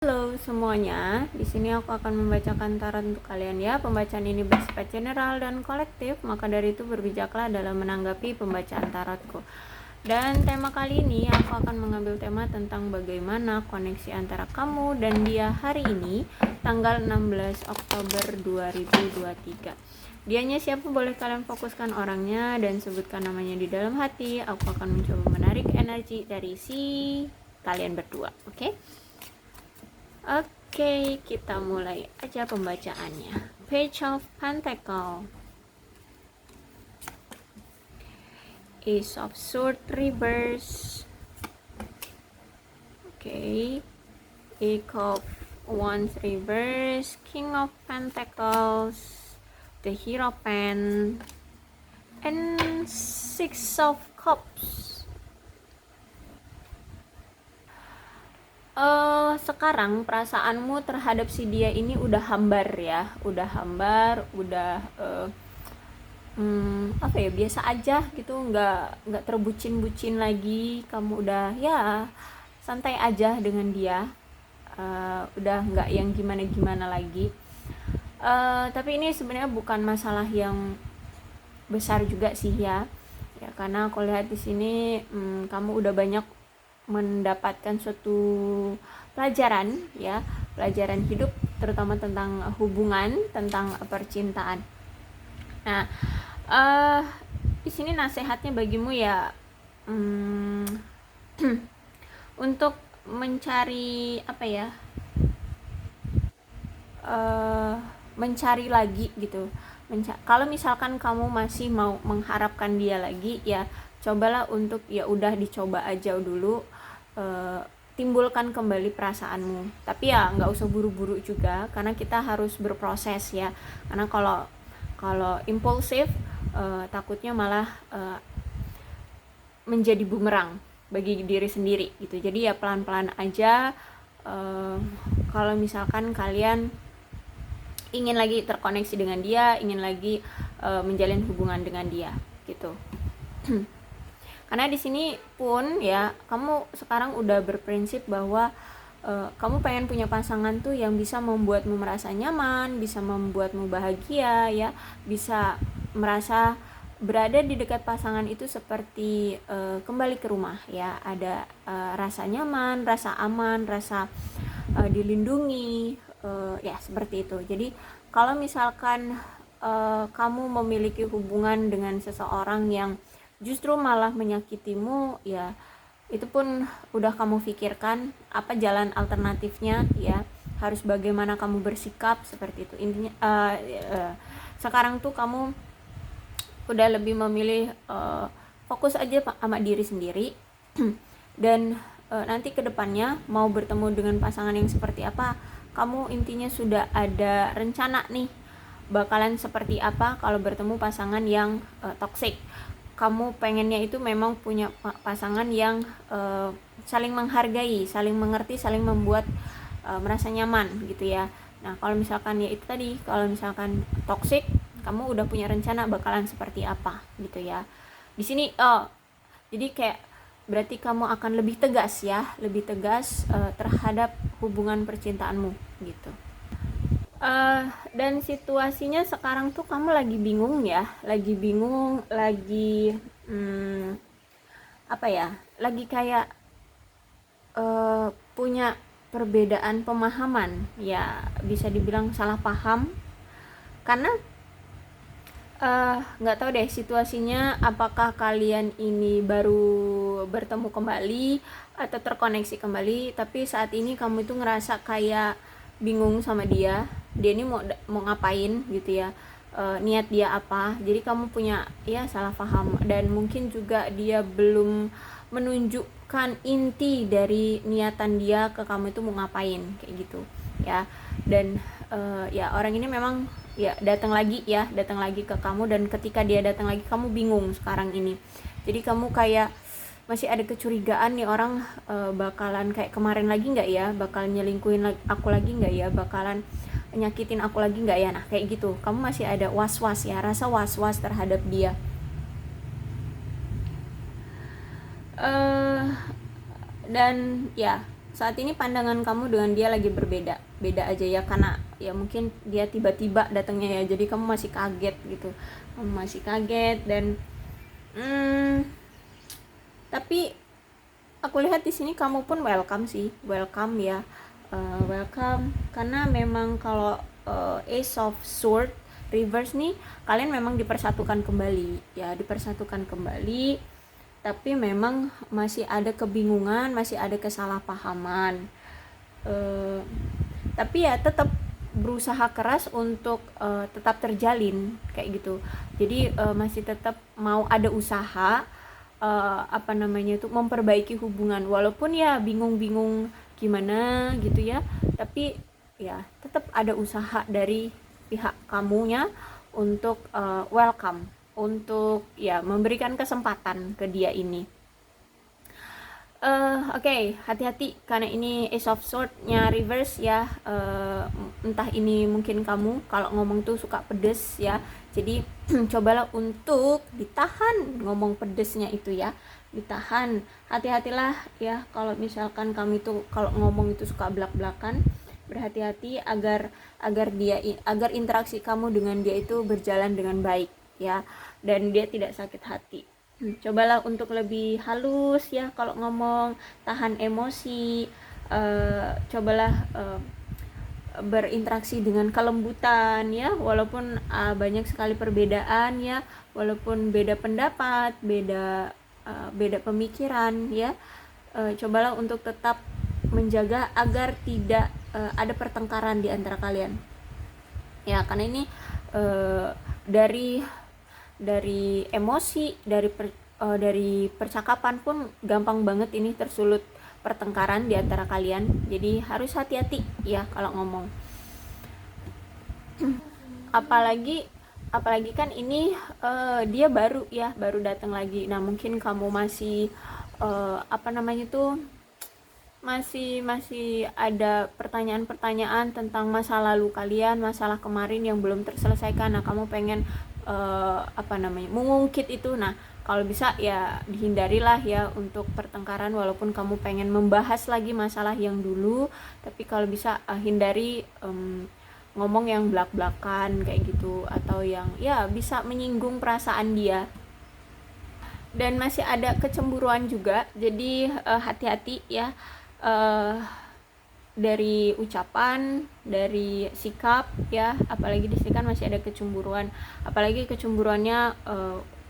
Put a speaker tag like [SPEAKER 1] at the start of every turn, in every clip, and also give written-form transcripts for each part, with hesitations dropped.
[SPEAKER 1] Halo semuanya, di sini aku akan membacakan tarot untuk kalian ya. Pembacaan ini bersifat general dan kolektif, maka dari itu berbijaklah dalam menanggapi pembacaan tarotku. Dan tema kali ini aku akan mengambil tema tentang bagaimana koneksi antara kamu dan dia hari ini, tanggal 16 Oktober 2023. Dianya siapa, boleh kalian fokuskan orangnya dan sebutkan namanya di dalam hati. Aku akan mencoba menarik energi dari si kalian berdua, oke? Oke, kita mulai aja pembacaannya. Page of Pentacle, Ace of Swords reverse. Oke, Eight of Wands reverse, King of Pentacles, the Hierophant, and Six of Cups. Sekarang perasaanmu terhadap si dia ini udah hambar ya, udah hambar, udah apa ya, biasa aja gitu, nggak terbucin-bucin lagi, kamu udah ya santai aja dengan dia, udah nggak yang gimana-gimana lagi. Tapi ini sebenarnya bukan masalah yang besar juga sih ya, karena aku lihat di sini kamu udah banyak mendapatkan suatu pelajaran ya, pelajaran hidup, terutama tentang hubungan, tentang percintaan. Nah, di sini nasihatnya bagimu ya, untuk mencari apa ya, mencari lagi gitu. Kalau misalkan kamu masih mau mengharapkan dia lagi ya, cobalah untuk ya udah dicoba aja dulu, timbulkan kembali perasaanmu. Tapi ya nggak usah buru-buru juga, karena kita harus berproses ya. Karena kalau impulsif, takutnya malah menjadi bumerang bagi diri sendiri gitu. Jadi ya pelan-pelan aja. Kalau misalkan kalian ingin lagi terkoneksi dengan dia, ingin lagi menjalin hubungan dengan dia gitu. Karena di sini pun ya, kamu sekarang udah berprinsip bahwa kamu pengen punya pasangan tuh yang bisa membuatmu merasa nyaman, bisa membuatmu bahagia ya, bisa merasa berada di dekat pasangan itu seperti kembali ke rumah ya, ada rasa nyaman, rasa aman, rasa dilindungi, ya seperti itu. Jadi kalau misalkan kamu memiliki hubungan dengan seseorang yang justru malah menyakitimu ya, itu pun udah kamu pikirkan apa jalan alternatifnya ya, harus bagaimana kamu bersikap seperti itu. Intinya sekarang tuh kamu udah lebih memilih fokus aja sama diri sendiri dan nanti kedepannya mau bertemu dengan pasangan yang seperti apa, kamu intinya sudah ada rencana nih bakalan seperti apa kalau bertemu pasangan yang toksik. Kamu pengennya itu memang punya pasangan yang saling menghargai, saling mengerti, saling membuat merasa nyaman gitu ya. Nah kalau misalkan ya itu tadi, kalau misalkan toksik, kamu udah punya rencana bakalan seperti apa gitu ya. Di sini jadi kayak berarti kamu akan lebih tegas ya, lebih tegas terhadap hubungan percintaanmu gitu. Dan situasinya sekarang tuh kamu lagi bingung ya, lagi bingung, lagi apa ya, lagi kayak punya perbedaan pemahaman ya, bisa dibilang salah paham. Karena nggak tahu deh situasinya, apakah kalian ini baru bertemu kembali atau terkoneksi kembali, tapi saat ini kamu itu ngerasa kayak bingung sama dia ini mau ngapain gitu ya, niat dia apa. Jadi kamu punya ya salah paham, dan mungkin juga dia belum menunjukkan inti dari niatan dia ke kamu itu mau ngapain kayak gitu ya. Dan ya orang ini memang ya datang lagi ke kamu, dan ketika dia datang lagi kamu bingung sekarang ini. Jadi kamu kayak masih ada kecurigaan nih orang bakalan kayak kemarin lagi nggak ya, bakal nyelingkuhin aku lagi nggak ya, bakalan nyakitin aku lagi nggak ya. Nah kayak gitu, kamu masih ada was-was ya, rasa was-was terhadap dia. Dan ya saat ini pandangan kamu dengan dia lagi beda aja ya, karena ya mungkin dia tiba-tiba datangnya ya, jadi kamu masih kaget gitu, kamu masih kaget. Dan tapi aku lihat di sini kamu pun welcome sih, welcome ya. Welcome, karena memang kalau Ace of Sword reverse nih, kalian memang dipersatukan kembali ya, dipersatukan kembali, tapi memang masih ada kebingungan, masih ada kesalahpahaman. Tapi ya tetap berusaha keras untuk tetap terjalin kayak gitu. Jadi masih tetap mau ada usaha memperbaiki hubungan, walaupun ya bingung-bingung gimana gitu ya, tapi ya tetap ada usaha dari pihak kamunya untuk welcome, untuk ya memberikan kesempatan ke dia ini. Oke, hati-hati karena ini Ace of Sword-nya reverse ya. Entah ini mungkin kamu kalau ngomong tuh suka pedes ya. Jadi cobalah untuk ditahan ngomong pedesnya itu ya. Ditahan. Hati-hatilah ya kalau misalkan kamu itu kalau ngomong itu suka belak-belakan. Berhati-hati agar interaksi kamu dengan dia itu berjalan dengan baik ya, dan dia tidak sakit hati. Cobalah untuk lebih halus ya kalau ngomong, tahan emosi, cobalah berinteraksi dengan kelembutan ya, walaupun banyak sekali perbedaan ya, walaupun beda pendapat, beda pemikiran ya, cobalah untuk tetap menjaga agar tidak ada pertengkaran di antara kalian ya, karena ini dari emosi, dari percakapan pun gampang banget ini tersulut pertengkaran di antara kalian. Jadi harus hati-hati ya kalau ngomong. apalagi kan ini dia baru datang lagi. Nah mungkin kamu masih masih ada pertanyaan-pertanyaan tentang masa lalu kalian, masalah kemarin yang belum terselesaikan. Nah kamu pengen mengungkit itu. Nah kalau bisa ya dihindarilah ya untuk pertengkaran, walaupun kamu pengen membahas lagi masalah yang dulu, tapi kalau bisa hindari ngomong yang belak-belakan kayak gitu, atau yang ya bisa menyinggung perasaan dia. Dan masih ada kecemburuan juga, jadi hati-hati ya, dari ucapan, dari sikap ya, apalagi di sini kan masih ada kecemburuan, apalagi kecemburuannya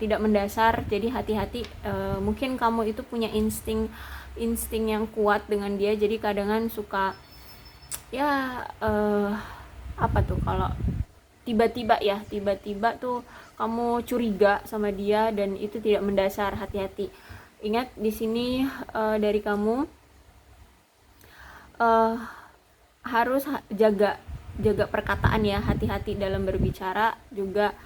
[SPEAKER 1] tidak mendasar. Jadi hati-hati, mungkin kamu itu punya insting yang kuat dengan dia, jadi kadang suka ya kalau tiba-tiba tuh kamu curiga sama dia, dan itu tidak mendasar. Hati-hati, ingat di sini dari kamu harus jaga perkataan ya, hati-hati dalam berbicara juga.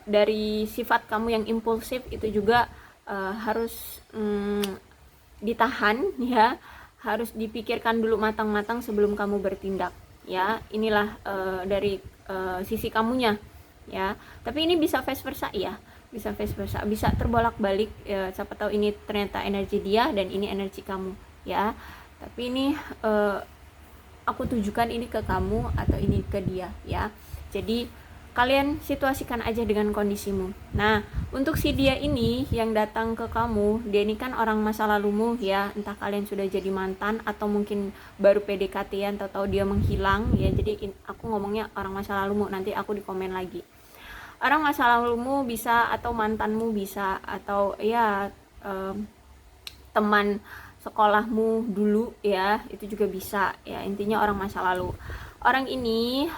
[SPEAKER 1] Dari sifat kamu yang impulsif itu juga harus ditahan ya, harus dipikirkan dulu matang-matang sebelum kamu bertindak ya. Inilah dari sisi kamunya ya, tapi ini bisa vice versa ya, bisa terbolak-balik ya. Siapa tahu ini ternyata energi dia dan ini energi kamu ya, tapi ini aku tujukan ini ke kamu atau ini ke dia ya. Jadi kalian situasikan aja dengan kondisimu. Nah untuk si dia ini yang datang ke kamu, dia ini kan orang masa lalumu ya, entah kalian sudah jadi mantan atau mungkin baru PDKT-an, atau dia menghilang ya. Jadi aku ngomongnya orang masa lalumu, nanti aku di komen lagi. Orang masa lalumu bisa, atau mantanmu bisa, atau ya teman sekolahmu dulu ya, itu juga bisa ya. Intinya orang masa lalu. Orang ini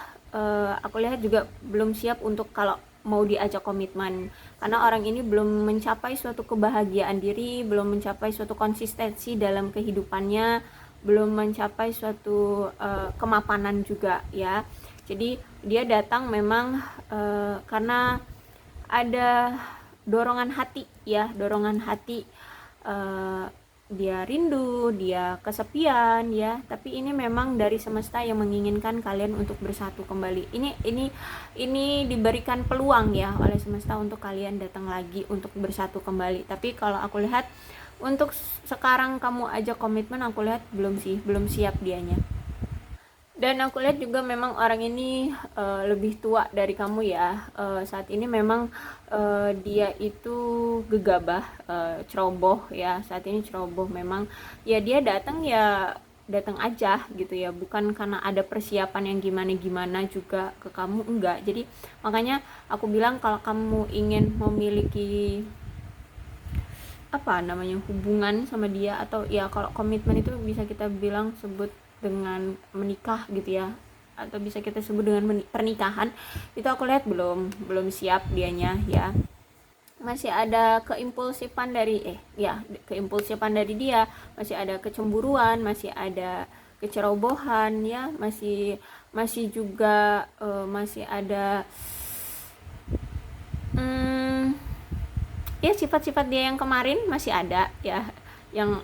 [SPEAKER 1] aku lihat juga belum siap untuk kalau mau diajak komitmen, karena orang ini belum mencapai suatu kebahagiaan diri, belum mencapai suatu konsistensi dalam kehidupannya, belum mencapai suatu kemapanan juga ya. Jadi dia datang memang karena ada dorongan hati ya, dia rindu, dia kesepian ya, tapi ini memang dari semesta yang menginginkan kalian untuk bersatu kembali. Ini diberikan peluang ya oleh semesta untuk kalian datang lagi untuk bersatu kembali. Tapi kalau aku lihat Untuk sekarang kamu aja komitmen, aku lihat belum sih, belum siap dianya. Dan aku lihat juga memang orang ini lebih tua dari kamu ya. Saat ini memang dia itu gegabah, ceroboh ya. Saat ini ceroboh memang. Ya dia datang ya datang aja gitu ya. Bukan karena ada persiapan yang gimana-gimana juga ke kamu, enggak. Jadi makanya aku bilang kalau kamu ingin memiliki apa namanya hubungan sama dia, atau ya kalau komitmen itu bisa kita bilang sebut dengan menikah gitu ya, atau bisa kita sebut dengan pernikahan, itu aku lihat belum siap dianya ya. Masih ada keimpulsifan dari keimpulsifan dari dia, masih ada kecemburuan, masih ada kecerobohan ya, masih juga masih ada ya sifat-sifat dia yang kemarin masih ada ya, yang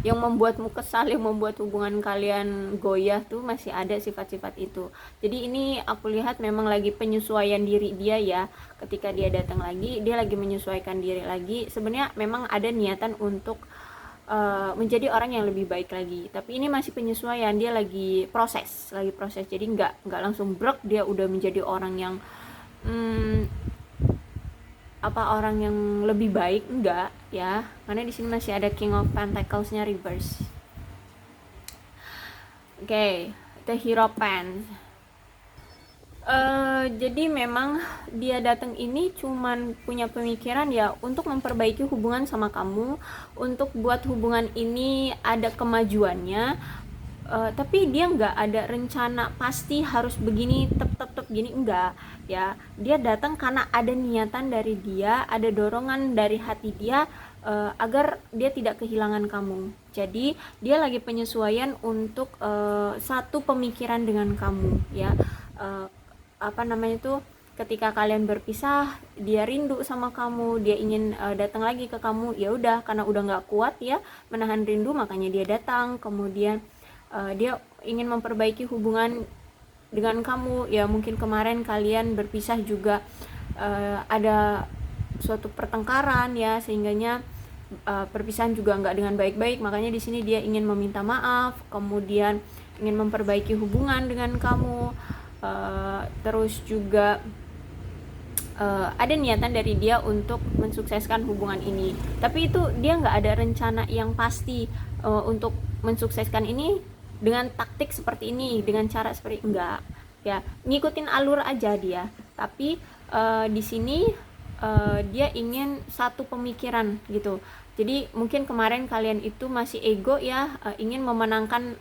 [SPEAKER 1] membuatmu kesal, yang membuat hubungan kalian goyah tuh masih ada sifat-sifat itu. Jadi ini aku lihat memang lagi penyesuaian diri dia ya. Ketika dia datang lagi, dia lagi menyesuaikan diri lagi. Sebenarnya memang ada niatan untuk menjadi orang yang lebih baik lagi. Tapi ini masih penyesuaian, dia lagi proses. Jadi nggak langsung brok dia udah menjadi orang yang orang yang lebih baik, enggak ya, karena di sini masih ada King of Pentacles-nya reverse. Oke, the Hierophant. Jadi memang dia datang ini cuman punya pemikiran ya untuk memperbaiki hubungan sama kamu, untuk buat hubungan ini ada kemajuannya. Tapi dia nggak ada rencana pasti harus begini tep gini, enggak ya. Dia datang karena ada niatan dari dia, ada dorongan dari hati dia agar dia tidak kehilangan kamu. Jadi dia lagi penyesuaian untuk satu pemikiran dengan kamu ya. Ketika kalian berpisah, dia rindu sama kamu, dia ingin datang lagi ke kamu. Ya udah, karena udah nggak kuat ya menahan rindu, makanya dia datang. Kemudian dia ingin memperbaiki hubungan dengan kamu ya. Mungkin kemarin kalian berpisah juga ada suatu pertengkaran ya, sehingganya perpisahan juga nggak dengan baik-baik. Makanya di sini dia ingin meminta maaf, kemudian ingin memperbaiki hubungan dengan kamu. Terus juga ada niatan dari dia untuk mensukseskan hubungan ini. Tapi itu dia nggak ada rencana yang pasti untuk mensukseskan ini dengan taktik seperti ini, dengan cara seperti enggak ya, ngikutin alur aja dia. Tapi di sini dia ingin satu pemikiran gitu. Jadi mungkin kemarin kalian itu masih ego ya, ingin memenangkan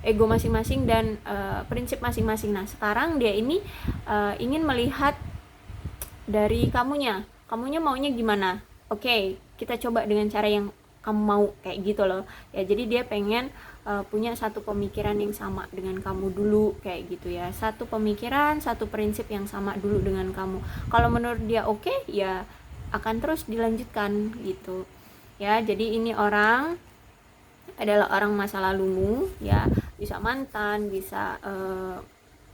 [SPEAKER 1] ego masing-masing dan prinsip masing-masing. Nah sekarang dia ini ingin melihat dari kamunya maunya gimana. Oke, kita coba dengan cara yang kamu mau, kayak gitu loh ya. Jadi dia pengen punya satu pemikiran yang sama dengan kamu dulu, kayak gitu ya. Satu pemikiran, satu prinsip yang sama dulu dengan kamu. Kalau menurut dia oke, ya akan terus dilanjutkan gitu ya. Jadi ini orang adalah orang masa lalumu ya, bisa mantan, bisa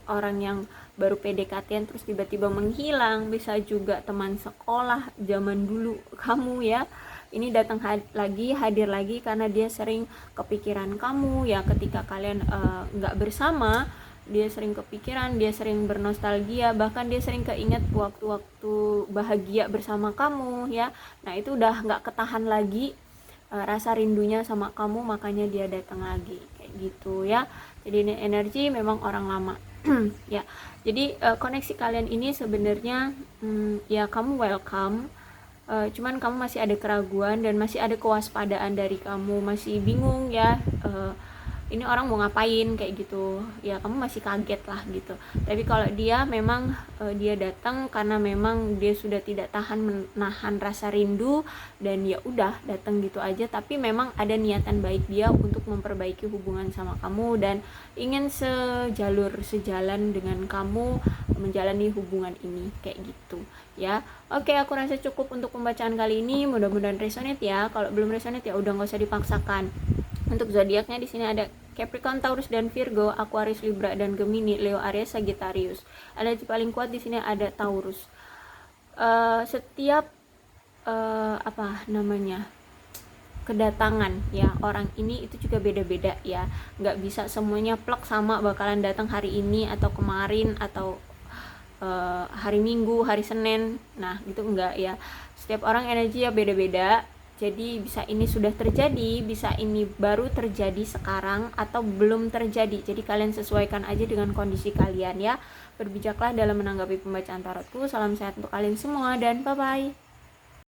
[SPEAKER 1] orang yang baru PDKT terus tiba-tiba menghilang, bisa juga teman sekolah zaman dulu kamu ya. Ini datang hadir lagi karena dia sering kepikiran kamu ya. Ketika kalian nggak bersama, dia sering kepikiran, dia sering bernostalgia, bahkan dia sering keinget waktu-waktu bahagia bersama kamu ya. Nah itu udah nggak ketahan lagi rasa rindunya sama kamu, makanya dia datang lagi kayak gitu ya. Jadi ini energi memang orang lama ya. Jadi koneksi kalian ini sebenarnya ya kamu welcome. Cuman kamu masih ada keraguan dan masih ada kewaspadaan dari kamu, masih bingung ya, ini orang mau ngapain kayak gitu ya, kamu masih kaget lah gitu. Tapi kalau dia memang dia datang karena memang dia sudah tidak tahan menahan rasa rindu dan ya udah datang gitu aja. Tapi memang ada niatan baik dia untuk memperbaiki hubungan sama kamu dan ingin sejalan dengan kamu menjalani hubungan ini kayak gitu ya. Oke, aku rasa cukup untuk pembacaan kali ini, mudah-mudahan resonate ya. Kalau belum resonate ya udah nggak usah dipaksakan. Untuk zodiaknya di sini ada Capricorn, Taurus dan Virgo, Aquarius, Libra dan Gemini, Leo, Aries, Sagittarius. Energi paling kuat di sini ada Taurus. Setiap kedatangan ya. Orang ini itu juga beda-beda ya, nggak bisa semuanya plek sama bakalan datang hari ini atau kemarin atau hari Minggu, hari Senin. Nah gitu enggak ya, setiap orang energi ya beda-beda. Jadi bisa ini sudah terjadi, bisa ini baru terjadi sekarang atau belum terjadi. Jadi kalian sesuaikan aja dengan kondisi kalian ya. Berbijaklah dalam menanggapi pembacaan tarotku. Salam sehat untuk kalian semua dan bye bye.